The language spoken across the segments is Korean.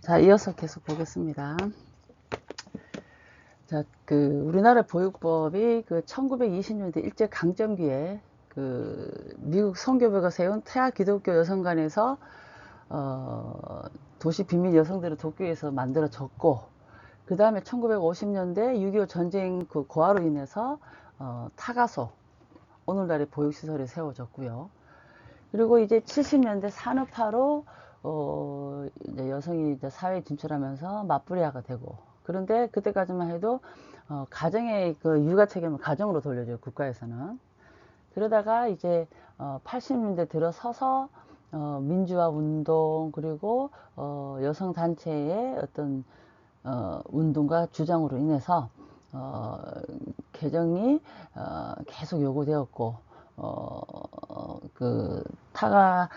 자, 이어서 계속 보겠습니다. 자, 우리나라 보육법이 1920년대 일제강점기에 미국 선교부가 세운 태아 기독교 여성관에서 도시 빈민 여성들을 돕기 위해서 만들어졌고, 그 다음에 1950년대 6.25 전쟁 고아로 인해서 타가소, 오늘날의 보육시설이 세워졌고요. 그리고 이제 70년대 산업화로 이제 여성이 이제 사회에 진출하면서 맞벌이화가 되고, 그런데 그때까지만 해도 가정의 육아 책임을 가정으로 돌려줘요, 국가에서는. 그러다가 이제 80년대 들어서서 민주화 운동, 그리고 여성 단체의 어떤 운동과 주장으로 인해서 개정이 계속 요구되었고, 타가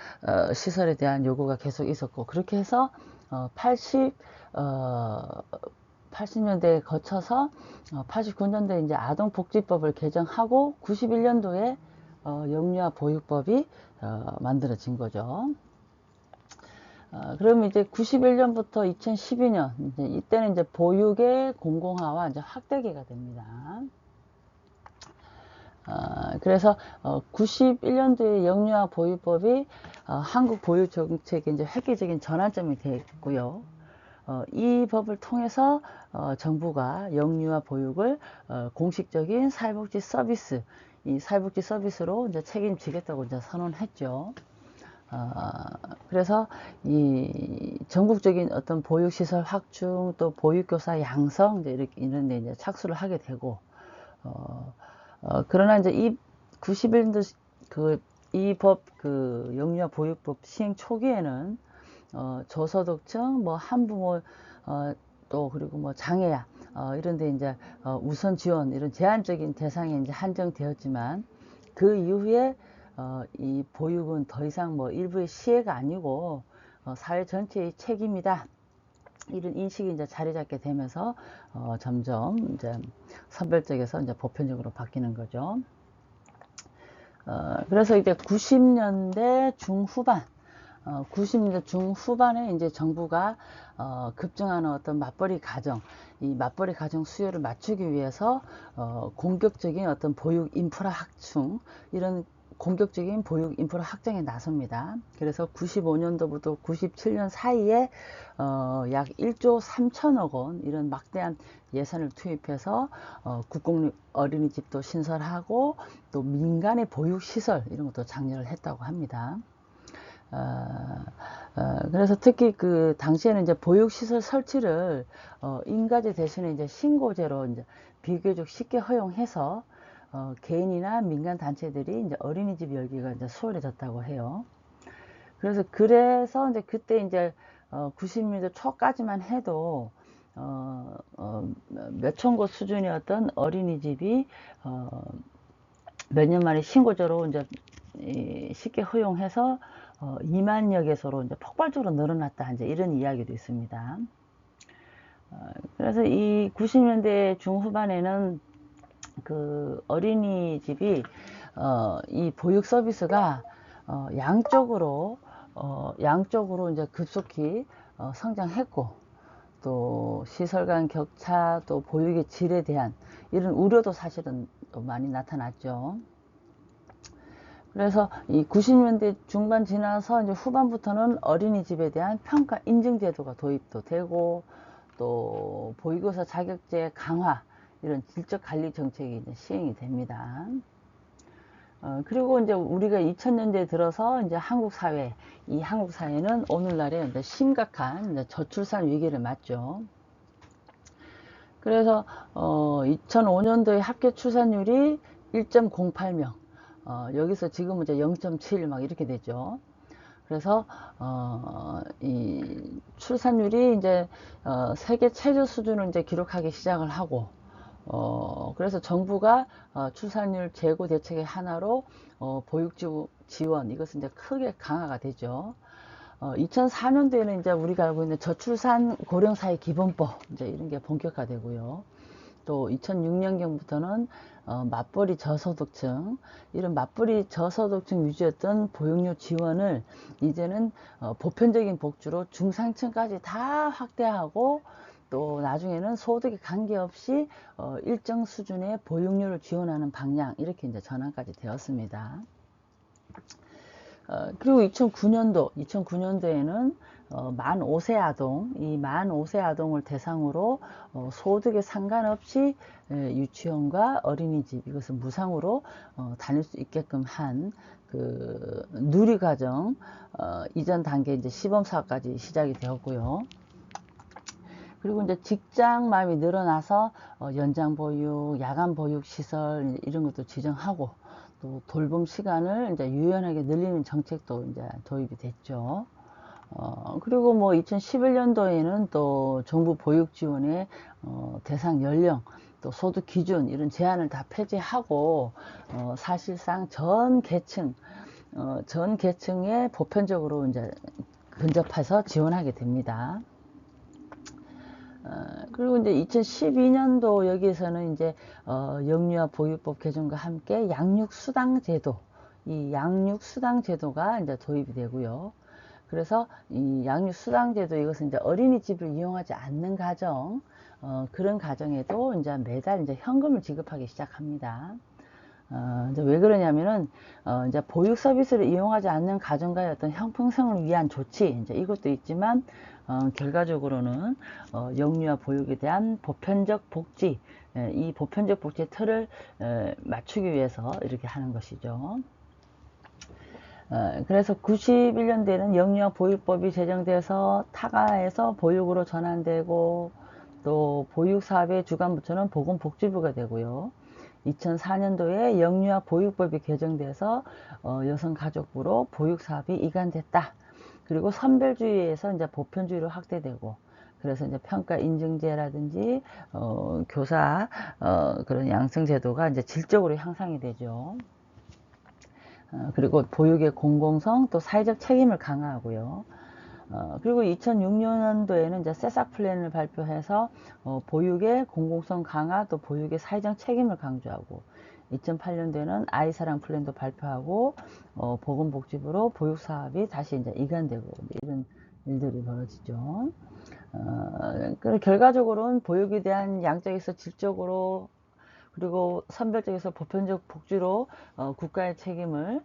시설에 대한 요구가 계속 있었고, 그렇게 해서 80년대에 거쳐서 89년도에 이제 아동복지법을 개정하고 91년도에 영유아 보육법이 만들어진 거죠. 그러면 이제 91년부터 2012년, 이때는 이제 보육의 공공화와 이제 확대기가 됩니다. 그래서 91년도에 영유아 보육법이 한국 보육 정책의 이제 획기적인 전환점이 됐고요. 이 법을 통해서 정부가 영유아 보육을 공식적인 사회복지 서비스, 이 사회복지 서비스로 이제 책임지겠다고 이제 선언했죠. 그래서 이 전국적인 어떤 보육시설 확충, 또 보육교사 양성, 이제 이런 데 이제 착수를 하게 되고, 그러나 이제 이 91년도 이 법, 영유아 보육법 시행 초기에는 저소득층, 뭐 한부모, 또 그리고 뭐 장애야, 이런데 이제 우선 지원, 이런 제한적인 대상에 이제 한정되었지만, 그 이후에 이 보육은 더 이상 뭐 일부의 시혜가 아니고 사회 전체의 책임이다, 이런 인식이 이제 자리 잡게 되면서 점점 이제 선별적에서 이제 보편적으로 바뀌는 거죠. 그래서 이제 90년대 중후반, 90년대 중후반에 이제 정부가 급증하는 어떤 맞벌이 가정, 이 맞벌이 가정 수요를 맞추기 위해서 공격적인 어떤 보육 인프라 확충, 이런 공격적인 보육 인프라 확장에 나섭니다. 그래서 95년도부터 97년 사이에 약 1조 3천억 원, 이런 막대한 예산을 투입해서 국공 어린이집도 신설하고, 또 민간의 보육시설, 이런 것도 장려를 했다고 합니다. 그래서 특히 당시에는 이제 보육시설 설치를 인가제 대신에 이제 신고제로 이제 비교적 쉽게 허용해서 개인이나 민간 단체들이 이제 어린이집 열기가 이제 수월해졌다고 해요. 그래서 이제 그때 이제 90년대 초까지만 해도 몇천 곳 수준이었던 어린이집이 몇 년 만에 신고제로 이제 쉽게 허용해서 2만여 개소로 이제 폭발적으로 늘어났다, 이제 이런 이야기도 있습니다. 그래서 이 90년대 중후반에는 어린이집이 이 보육 서비스가 양쪽으로 이제 급속히 성장했고, 또 시설 간 격차, 또 보육의 질에 대한 이런 우려도 사실은 많이 나타났죠. 그래서 이 90년대 중반 지나서 이제 후반부터는 어린이집에 대한 평가 인증 제도가 도입도 되고, 또 보육교사 자격제 강화, 이런 질적 관리 정책이 이제 시행이 됩니다. 그리고 이제 우리가 2000년대에 들어서 이제 한국 사회는 오늘날에 이제 심각한 이제 저출산 위기를 맞죠. 그래서 2005년도에 합계 출산율이 1.08명, 여기서 지금은 이제 0.7 막 이렇게 되죠. 그래서 이 출산율이 이제 세계 최저 수준을 이제 기록하기 시작을 하고, 그래서 정부가 출산율 제고 대책의 하나로 보육 지원, 이것은 이제 크게 강화가 되죠. 2004년도에는 이제 우리가 알고 있는 저출산 고령사회 기본법, 이제 이런 게 본격화되고요. 또 2006년경부터는 맞벌이 저소득층, 이런 맞벌이 저소득층 위주였던 보육료 지원을 이제는 보편적인 복지로 중상층까지 다 확대하고, 또 나중에는 소득에 관계없이 일정 수준의 보육료를 지원하는 방향, 이렇게 이제 전환까지 되었습니다. 그리고 2009년도에는 만 5세 아동, 이 만 5세 아동을 대상으로 소득에 상관없이 유치원과 어린이집, 이것을 무상으로 다닐 수 있게끔 한 그 누리과정 이전 단계 이제 시범사업까지 시작이 되었고요. 그리고 이제 직장맘이 늘어나서 연장 보육, 야간 보육 시설 이런 것도 지정하고, 또 돌봄 시간을 이제 유연하게 늘리는 정책도 이제 도입이 됐죠. 그리고 뭐 2011년도에는 또 정부 보육 지원의 대상 연령, 또 소득 기준 이런 제한을 다 폐지하고 사실상 전 계층에 보편적으로 이제 근접해서 지원하게 됩니다. 그리고 이제 2012년도 여기에서는 이제 영유아 보육법 개정과 함께 양육수당제도, 이 양육수당제도가 이제 도입이 되고요. 그래서 이 양육수당제도, 이것은 이제 어린이집을 이용하지 않는 가정, 그런 가정에도 이제 매달 이제 현금을 지급하기 시작합니다. 이제 왜 그러냐면은 이제 보육 서비스를 이용하지 않는 가정과의 어떤 형평성을 위한 조치, 이제 이것도 있지만 결과적으로는 영유아 보육에 대한 보편적 복지, 이 보편적 복지의 틀을 맞추기 위해서 이렇게 하는 것이죠. 그래서 91년대에는 영유아 보육법이 제정돼서 타가에서 보육으로 전환되고, 또 보육사업의 주관부처는 보건복지부가 되고요. 2004년도에 영유아 보육법이 개정돼서 여성가족부로 보육사업이 이관됐다. 그리고 선별주의에서 이제 보편주의로 확대되고, 그래서 이제 평가 인증제라든지 교사 그런 양성제도가 이제 질적으로 향상이 되죠. 그리고 보육의 공공성, 또 사회적 책임을 강화하고요. 그리고 2006년도에는 이제 새싹 플랜을 발표해서 보육의 공공성 강화, 또 보육의 사회적 책임을 강조하고, 2008년도에는 아이사랑 플랜도 발표하고 보건복지부로 보육 사업이 다시 이제 이관되고, 이런 일들이 벌어지죠. 결과적으로는 보육에 대한 양적에서 질적으로, 그리고 선별적에서 보편적 복지로 국가의 책임을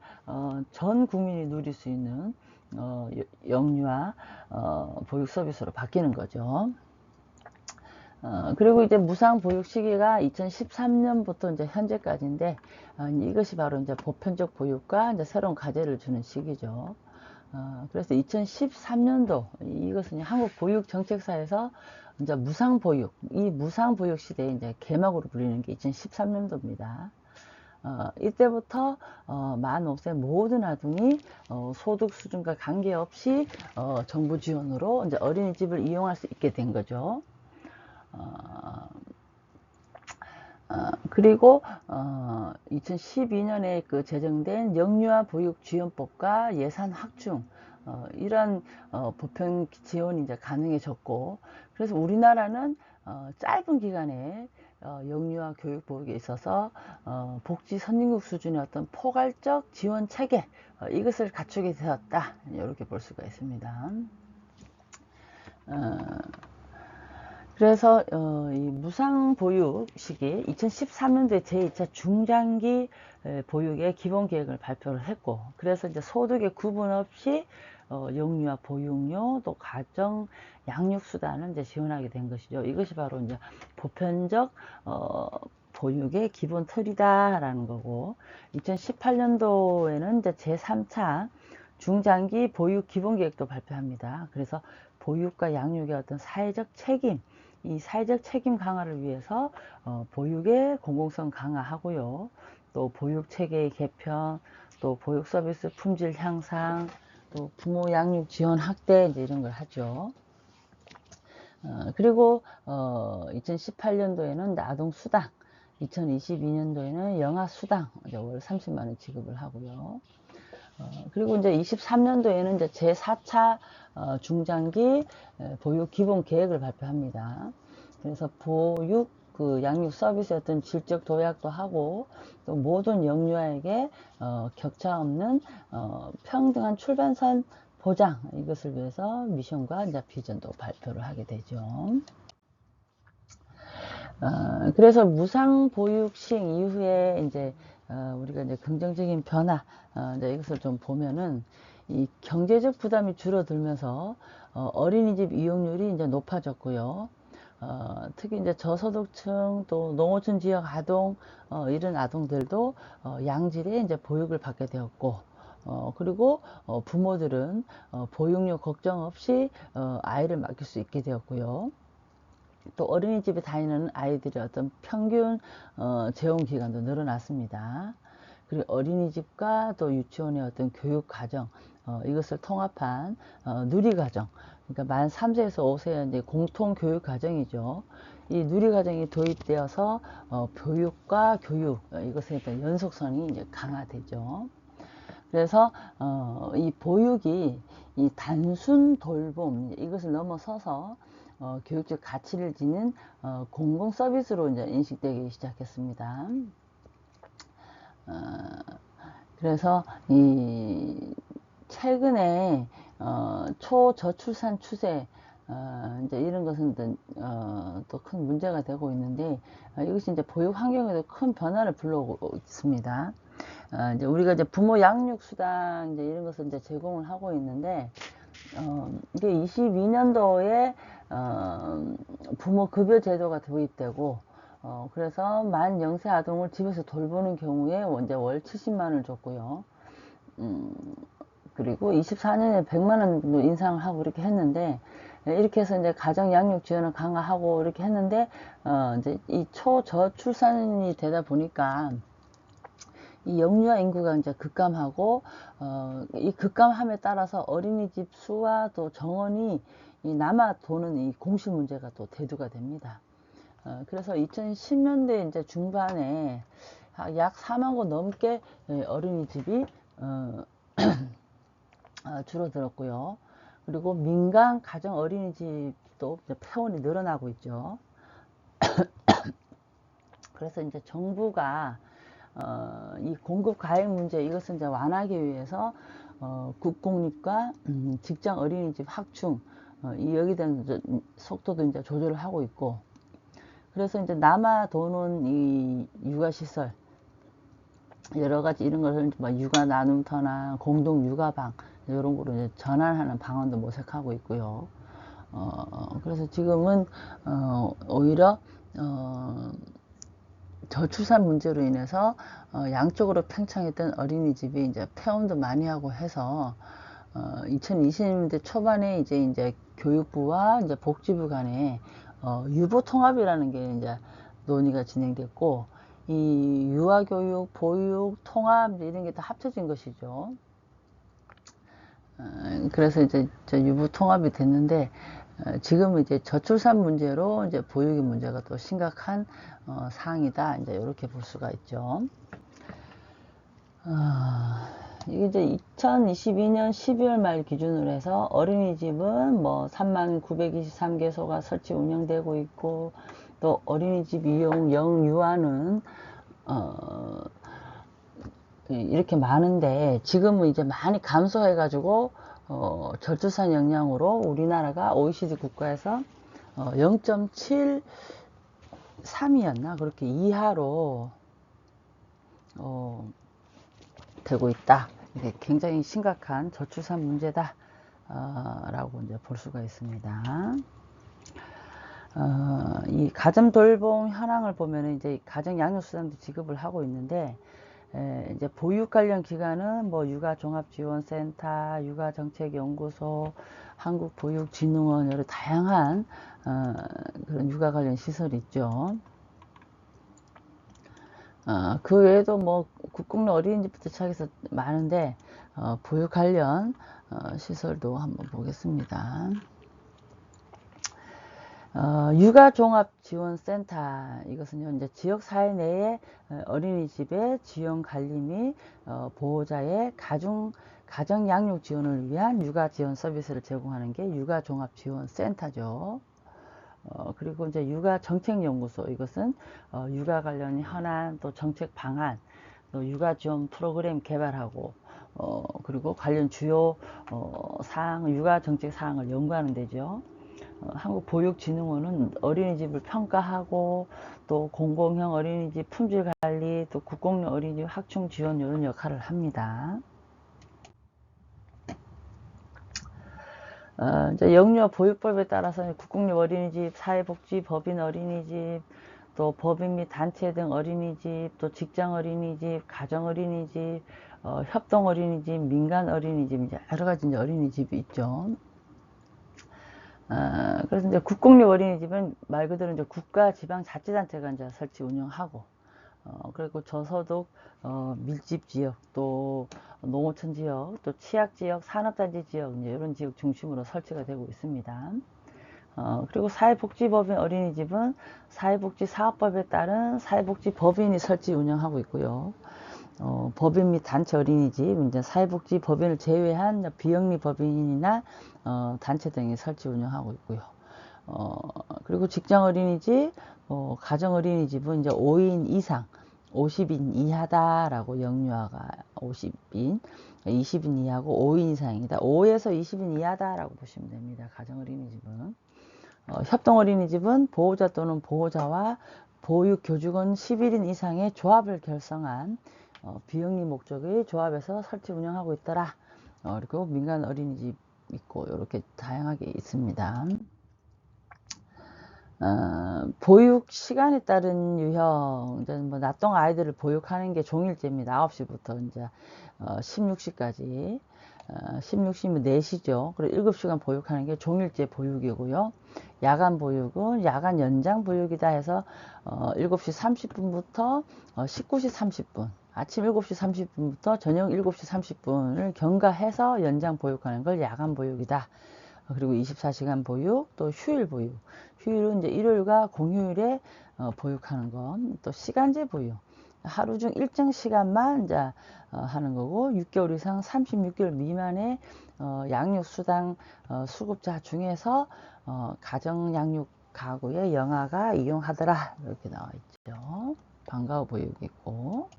전 국민이 누릴 수 있는 영유아 보육 서비스로 바뀌는 거죠. 그리고 이제 무상 보육 시기가 2013년부터 이제 현재까지인데, 이것이 바로 이제 보편적 보육과 이제 새로운 과제를 주는 시기죠. 그래서 2013년도, 이것은 한국 보육 정책사에서 이제 무상 보육, 이 무상 보육 시대에 이제 개막으로 불리는 게 2013년도입니다. 이때부터 만 5세 모든 아동이 소득 수준과 관계없이 정부 지원으로 이제 어린이집을 이용할 수 있게 된 거죠. 그리고 2012년에 그 제정된 영유아 보육 지원법과 예산 확충, 이런 보편 지원이 이제 가능해졌고, 그래서 우리나라는 짧은 기간에 영유아 교육 보육에 있어서 복지 선진국 수준의 어떤 포괄적 지원 체계, 이것을 갖추게 되었다, 이렇게 볼 수가 있습니다. 그래서 이 무상 보육 시기 2013년도에 제2차 중장기 보육의 기본 계획을 발표를 했고, 그래서 이제 소득의 구분 없이 영유아 보육료, 또 가정 양육 수단을 이제 지원하게 된 것이죠. 이것이 바로 이제 보편적 보육의 기본 틀이다라는 거고, 2018년도에는 이제 제3차 중장기 보육 기본 계획도 발표합니다. 그래서 보육과 양육의 어떤 사회적 책임, 이 사회적 책임 강화를 위해서 보육의 공공성 강화하고요. 또 보육 체계의 개편, 또 보육 서비스 품질 향상, 또 부모 양육 지원 확대, 이제 이런 걸 하죠. 그리고 2018년도에는 아동 수당, 2022년도에는 영아 수당, 월 30만 원 지급을 하고요. 그리고 이제 23년도에는 이제 제4차 중장기 보육 기본 계획을 발표합니다. 그래서 보육 그 양육 서비스의 어떤 질적 도약도 하고 또 모든 영유아에게 격차 없는 평등한 출산선 보장, 이것을 위해서 미션과 이제 비전도 발표를 하게 되죠. 그래서 무상 보육 시행 이후에 이제 우리가 이제 긍정적인 변화, 이제 이것을 좀 보면은 이 경제적 부담이 줄어들면서 어린이집 이용률이 이제 높아졌고요. 특히 이제 저소득층 또 농어촌 지역 아동, 이런 아동들도 양질의 이제 보육을 받게 되었고, 그리고 부모들은 보육료 걱정 없이 아이를 맡길 수 있게 되었고요. 또 어린이집에 다니는 아이들의 어떤 평균 재원 기간도 늘어났습니다. 그리고 어린이집과 또 유치원의 어떤 교육 과정, 이것을 통합한 누리과정, 그러니까 만 3세에서 5세 이제 공통 교육 과정이죠. 이 누리과정이 도입되어서 교육과 교육, 이것의 어떤 연속성이 이제 강화되죠. 그래서 이 보육이 이 단순 돌봄, 이것을 넘어서서 교육적 가치를 지닌 공공 서비스로 이제 인식되기 시작했습니다. 그래서 이 최근에 초저출산 추세, 이제 이런 것은 또 큰 문제가 되고 있는데, 이것이 이제 보육 환경에도 큰 변화를 불러오고 있습니다. 이제 우리가 이제 부모 양육 수당 이제 이런 것을 이제 제공을 하고 있는데, 이게 22년도에 부모 급여 제도가 도입되고, 그래서 만 0세 아동을 집에서 돌보는 경우에 이제 월 70만 원을 줬고요. 그리고 24년에 100만 원 정도 인상을 하고 이렇게 했는데, 이렇게 해서 이제 가정 양육 지원을 강화하고 이렇게 했는데, 이제 이 초저출산이 되다 보니까 이 영유아 인구가 이제 급감하고, 이 급감함에 따라서 어린이집 수와 또 정원이 남아 도는 이 공실 문제가 또 대두가 됩니다. 그래서 2010년대 이제 중반에 약 4만 곳 넘게 어린이집이 줄어들었고요. 그리고 민간 가정 어린이집도 폐원이 늘어나고 있죠. 그래서 이제 정부가 이 공급 과잉 문제, 이것을 이제 완화하기 위해서 국공립과 직장 어린이집 확충, 여기에 대한 속도도 이제 조절을 하고 있고, 그래서 이제 남아 도는 이 육아시설, 여러 가지 이런 것을 뭐 육아 나눔터나 공동 육아방, 이런 거로 이제 전환하는 방안도 모색하고 있고요. 그래서 지금은 오히려 저출산 문제로 인해서 양쪽으로 팽창했던 어린이집이 이제 폐원도 많이 하고 해서 2020년대 초반에 이제 교육부와 이제 복지부 간에 유보 통합이라는 게 이제 논의가 진행됐고, 이 유아교육, 보육, 통합 이런 게 다 합쳐진 것이죠. 그래서 이제 유보 통합이 됐는데, 지금은 이제 저출산 문제로 이제 보육의 문제가 또 심각한 사항이다. 이제 이렇게 볼 수가 있죠. 이게 이제 2022년 12월 말 기준으로 해서 어린이집은 뭐 3923개소가 설치 운영되고 있고, 또 어린이집 이용 영유아는 이렇게 많은데, 지금은 이제 많이 감소해 가지고 저출산 영향으로 우리나라가 OECD 국가에서 0.73이었나 그렇게 이하로 되고 있다. 이게 굉장히 심각한 저출산 문제다 라고 이제 볼 수가 있습니다. 이 가정 돌봄 현황을 보면 이제 가정 양육 수당도 지급을 하고 있는데, 이제 보육 관련 기관은 뭐 육아종합지원센터, 육아정책연구소, 한국보육진흥원, 여러 다양한 그런 육아 관련 시설이 있죠. 그 외에도 뭐 국공립 어린이집부터 시작해서 많은데, 보육 관련 시설도 한번 보겠습니다. 육아종합지원센터, 이것은요 이제 지역사회 내에 어린이집의 지원 관리 및 보호자의 가정 양육 지원을 위한 육아 지원 서비스를 제공하는 게 육아종합지원센터죠. 그리고 이제 육아정책연구소, 이것은 육아 관련 현안, 또 정책 방안, 또 육아 지원 프로그램 개발하고, 그리고 관련 주요 사항, 육아 정책 사항을 연구하는 데죠. 한국보육진흥원은 어린이집을 평가하고, 또 공공형 어린이집 품질 관리, 또 국공립 어린이집 확충 지원 이런 역할을 합니다. 이제 영유아 보육법에 따라서 국공립 어린이집, 사회복지법인 어린이집, 또 법인 및 단체 등 어린이집, 또 직장 어린이집, 가정 어린이집, 협동 어린이집, 민간 어린이집, 이제 여러 가지 이제 어린이집이 있죠. 그래서 이제 국공립 어린이집은 말 그대로 이제 국가 지방 자치단체가 이제 설치 운영하고, 그리고 저소득 밀집 지역, 또 농어촌 지역, 또 취약 지역, 산업단지 지역, 이제 이런 지역 중심으로 설치가 되고 있습니다. 그리고 사회복지법인 어린이집은 사회복지사업법에 따른 사회복지법인이 설치 운영하고 있고요. 법인 및 단체 어린이집, 이제 사회복지법인을 제외한 비영리 법인이나 단체 등이 설치 운영하고 있고요. 그리고 직장 어린이집, 가정 어린이집은 이제 5인 이상, 50인 이하다라고, 영유아가 50인, 20인 이하고 5인 이상이다. 5에서 20인 이하다라고 보시면 됩니다. 가정 어린이집은. 협동 어린이집은 보호자 또는 보호자와 보육 교직원 11인 이상의 조합을 결성한 비영리 목적의 조합에서 설치 운영하고 있더라. 그리고 민간 어린이집 있고 이렇게 다양하게 있습니다. 보육 시간에 따른 유형, 이제 뭐 낮 동안 아이들을 보육하는 게 종일제입니다. 9시부터 이제 16시까지. 16시면 4시죠. 그리고 7시간 보육하는 게 종일제 보육이고요. 야간 보육은 야간 연장 보육이다 해서 7시 30분부터 19시 30분, 아침 7시 30분부터 저녁 7시 30분을 경과해서 연장 보육하는 걸 야간 보육이다. 그리고 24시간 보육, 또 휴일 보육. 휴일은 이제 일요일과 공휴일에 보육하는 건, 또 시간제 보육. 하루 중 일정 시간만 이제 하는 거고, 6개월 이상 36개월 미만의 양육 수당 수급자 중에서 가정 양육 가구의 영아가 이용하더라, 이렇게 나와 있죠. 방과후 보육이 있고.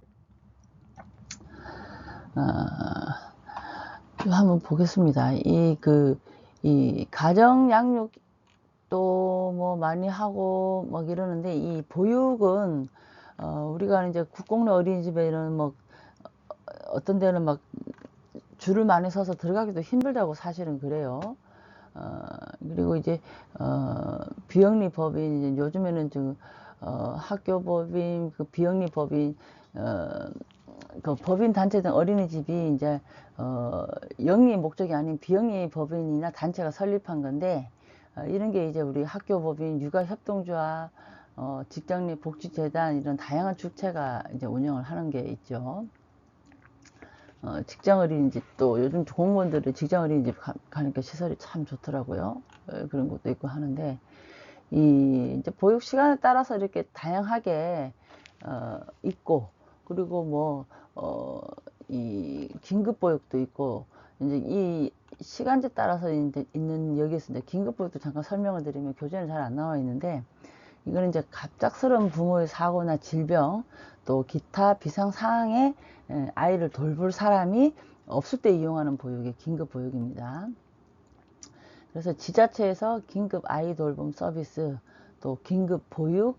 한번 보겠습니다. 이 가정 양육도 뭐 많이 하고 막 이러는데, 이 보육은 우리가 이제 국공립 어린이집에는 뭐 어떤 데는 막 줄을 많이 서서 들어가기도 힘들다고 사실은 그래요. 그리고 이제 비영리 법인, 이제 요즘에는 좀 학교 법인, 그 비영리 법인, 그 법인 단체 등 어린이집이 이제 영리 목적이 아닌 비영리 법인이나 단체가 설립한 건데, 이런 게 이제 우리 학교 법인, 육아협동조합, 직장 내 복지재단, 이런 다양한 주체가 이제 운영을 하는 게 있죠. 직장 어린이집도 요즘 공무원들이 직장 어린이집 가니까 시설이 참 좋더라고요. 그런 것도 있고 하는데, 이제 보육 시간에 따라서 이렇게 다양하게 있고, 그리고 뭐 이 긴급 보육도 있고, 이제 이 시간제 따라서 이제 있는, 여기에서 이제 긴급 보육도 잠깐 설명을 드리면 교재는 잘 안 나와 있는데, 이거는 이제 갑작스러운 부모의 사고나 질병, 또 기타 비상 상황에 아이를 돌볼 사람이 없을 때 이용하는 보육이 긴급 보육입니다. 그래서 지자체에서 긴급 아이 돌봄 서비스, 또 긴급 보육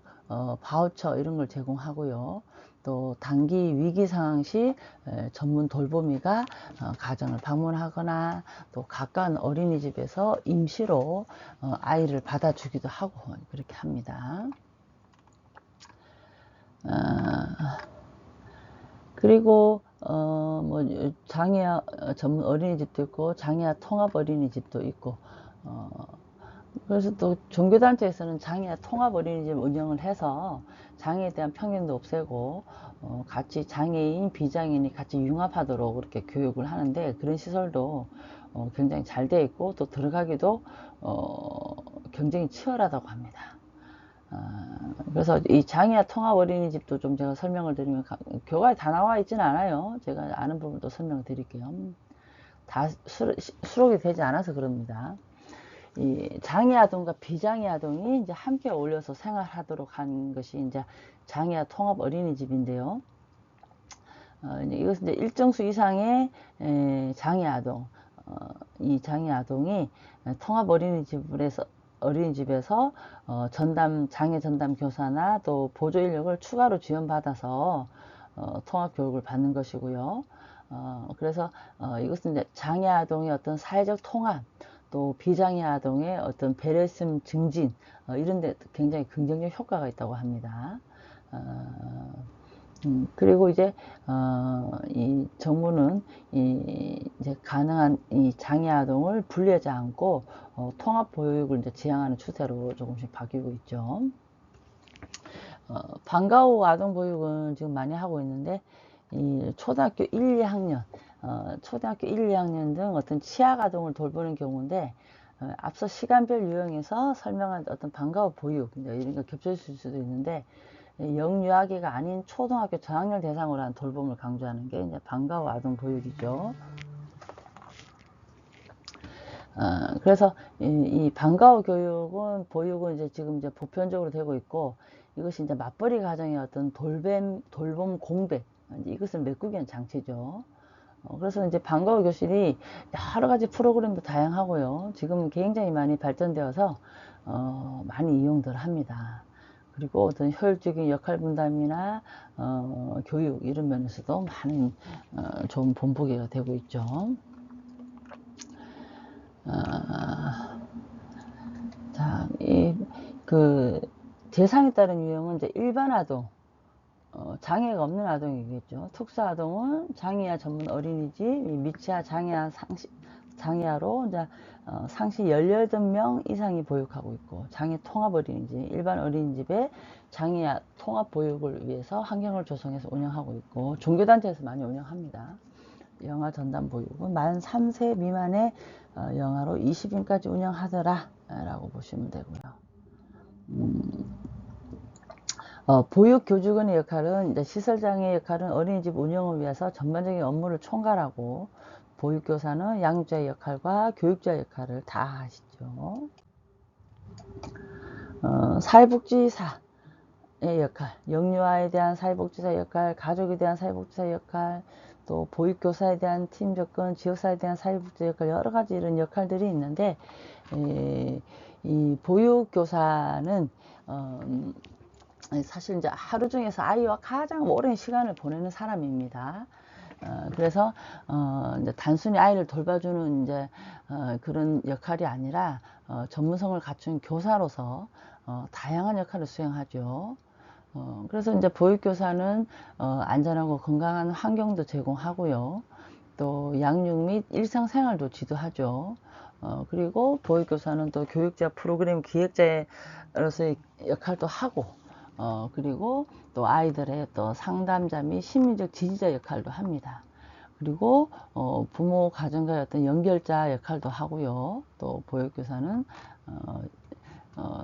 바우처 이런 걸 제공하고요. 또 단기 위기 상황 시 전문 돌보미가 가정을 방문하거나, 또 가까운 어린이집에서 임시로 아이를 받아주기도 하고 그렇게 합니다. 그리고 뭐 장애아 전문 어린이집도 있고, 장애아 통합 어린이집도 있고, 그래서 또 종교단체에서는 장애아 통합 어린이집 운영을 해서 장애에 대한 편견도 없애고, 같이 장애인, 비장애인이 같이 융합하도록 그렇게 교육을 하는데, 그런 시설도 굉장히 잘 되어 있고, 또 들어가기도 경쟁이 치열하다고 합니다. 그래서 이 장애아 통합 어린이집도 좀 제가 설명을 드리면, 교과에 다 나와 있지는 않아요. 제가 아는 부분도 설명을 드릴게요. 다 수록이 되지 않아서 그럽니다. 이 장애 아동과 비장애 아동이 이제 함께 어울려서 생활하도록 한 것이 이제 장애아 통합 어린이집인데요. 이것은 이제 일정 수 이상의 장애 아동, 이 장애 아동이 통합 어린이집에서 장애 전담 교사나 또 보조 인력을 추가로 지원받아서 통합 교육을 받는 것이고요. 그래서 이것은 이제 장애 아동의 어떤 사회적 통합, 또 비장애 아동의 어떤 배려심 증진, 이런 데 굉장히 긍정적 효과가 있다고 합니다. 그리고 이제 이 정부는 이제 가능한 이 장애 아동을 분리하지 않고 통합 보육을 이제 지향하는 추세로 조금씩 바뀌고 있죠. 방과 후 아동 보육은 지금 많이 하고 있는데, 이 초등학교 1, 2학년, 초등학교 1, 2학년 등 어떤 취약 아동을 돌보는 경우인데, 앞서 시간별 유형에서 설명한 어떤 방과 후 보육, 이런 거 겹쳐질 수도 있는데, 영유아기가 아닌 초등학교 저학년 대상으로 한 돌봄을 강조하는 게 이제 방과 후 아동 보육이죠. 그래서 이 방과 후 보육은 이제 지금 이제 보편적으로 되고 있고, 이것이 이제 맞벌이 가정의 어떤 돌봄 공백, 이것을 메꾸기 위한 장치죠. 그래서 이제 방과 후 교실이 여러 가지 프로그램도 다양하고요. 지금은 굉장히 많이 발전되어서 많이 이용들 합니다. 그리고 어떤 효율적인 역할 분담이나 교육 이런 면에서도 많은 좋은 본보기가 되고 있죠. 자, 그 대상에 따른 유형은 이제 일반 아동, 장애가 없는 아동이겠죠. 특수 아동은 장애아 전문 어린이집, 미취아 장애아로 이제 상시 18명 이상이 보육하고 있고, 장애 통합 어린이집, 일반 어린이집에 장애아 통합 보육을 위해서 환경을 조성해서 운영하고 있고, 종교단체에서 많이 운영합니다. 영아 전담 보육은 만 3세 미만의 영아로 20인까지 운영하더라 라고 보시면 되고요. 보육교직원의 역할은, 이제 시설장의 역할은 어린이집 운영을 위해서 전반적인 업무를 총괄하고, 보육교사는 양육자의 역할과 교육자의 역할을 다 하시죠. 사회복지사의 역할, 영유아에 대한 사회복지사 역할, 가족에 대한 사회복지사 역할, 또 보육교사에 대한 팀 접근, 지역사회에 대한 사회복지 역할, 여러 가지 이런 역할들이 있는데, 이 보육교사는 사실 이제 하루 중에서 아이와 가장 오랜 시간을 보내는 사람입니다. 그래서 이제 단순히 아이를 돌봐주는 이제 그런 역할이 아니라 전문성을 갖춘 교사로서 다양한 역할을 수행하죠. 그래서 이제 보육교사는 안전하고 건강한 환경도 제공하고요. 또 양육 및 일상생활도 지도하죠. 그리고 보육교사는 또 교육자 프로그램 기획자로서의 역할도 하고, 그리고 또 아이들의 또 상담자 및 심리적 지지자 역할도 합니다. 그리고 부모 가정과의 어떤 연결자 역할도 하고요. 또 보육교사는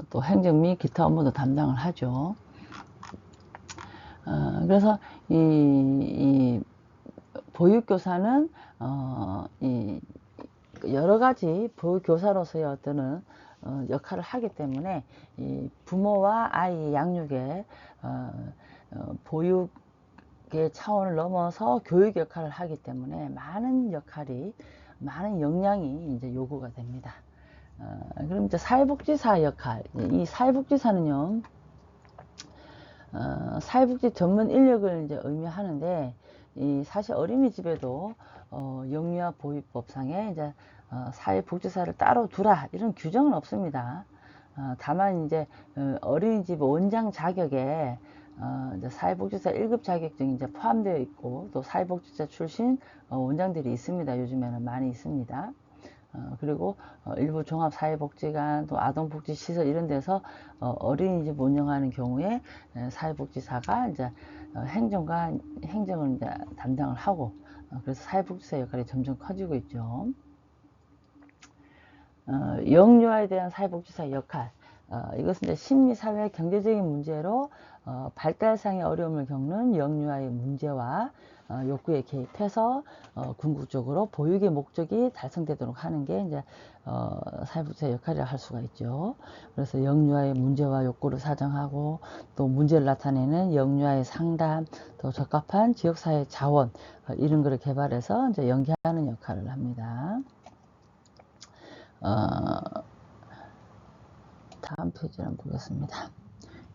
또 행정 및 기타 업무도 담당을 하죠. 그래서 이 보육교사는 여러 가지 보육교사로서의 어떤 역할을 하기 때문에 이 부모와 아이 양육에 보육의 차원을 넘어서 교육 역할을 하기 때문에 많은 역량이 이제 요구가 됩니다. 그럼 이제 사회복지사 역할, 이 사회복지사는요, 사회복지 전문 인력을 이제 의미하는데, 사실 어린이집에도 영유아 보육법상에 이제 사회복지사를 따로 두라 이런 규정은 없습니다. 다만 이제 어린이집 원장 자격에 이제 사회복지사 1급 자격증이 이제 포함되어 있고, 또 사회복지사 출신 원장들이 있습니다. 요즘에는 많이 있습니다. 그리고 일부 종합사회복지관, 또 아동복지시설 이런 데서 어린이집 운영하는 경우에 사회복지사가 이제 행정을 이제 담당을 하고, 그래서 사회복지사 역할이 점점 커지고 있죠. 영유아에 대한 사회복지사 역할, 이것은 이제 심리, 사회, 경제적인 문제로 발달상의 어려움을 겪는 영유아의 문제와 욕구에 개입해서 궁극적으로 보육의 목적이 달성되도록 하는 게 이제 사회복지사 역할이라 할 수가 있죠. 그래서 영유아의 문제와 욕구를 사정하고 또 문제를 나타내는 영유아의 상담, 또 적합한 지역사회 자원 이런 거를 개발해서 이제 연계하는 역할을 합니다. 다음 페이지를 한번 보겠습니다.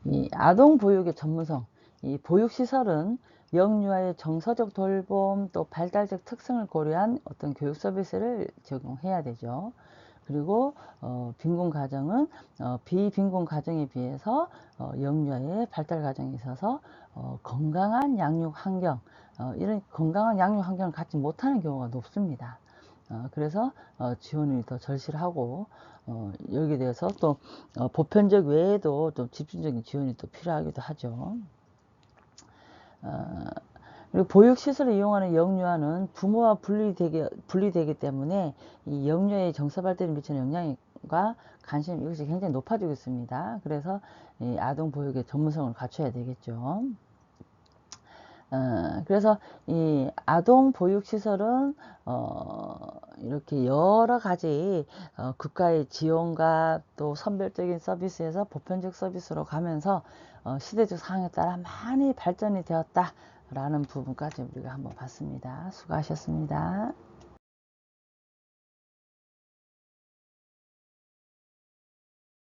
이 아동 보육의 전문성, 이 보육시설은 영유아의 정서적 돌봄 또 발달적 특성을 고려한 어떤 교육 서비스를 제공해야 되죠. 그리고 빈곤 가정은 비빈곤 가정에 비해서 영유아의 발달 과정에 있어서 건강한 양육 환경, 이런 건강한 양육 환경을 갖지 못하는 경우가 높습니다. 그래서 지원이 더 절실하고 여기에 대해서 또 보편적 외에도 좀 집중적인 지원이 또 필요하기도 하죠. 그리고 보육시설을 이용하는 영유아는 부모와 분리되기 때문에 이 영유아의 정서 발달에 미치는 영향과 관심 이것이 굉장히 높아지고 있습니다. 그래서 이 아동 보육의 전문성을 갖춰야 되겠죠. 그래서 이 아동 보육시설은 이렇게 여러 가지 국가의 지원과 또 선별적인 서비스에서 보편적 서비스로 가면서 시대적 상황에 따라 많이 발전이 되었다라는 부분까지 우리가 한번 봤습니다. 수고하셨습니다.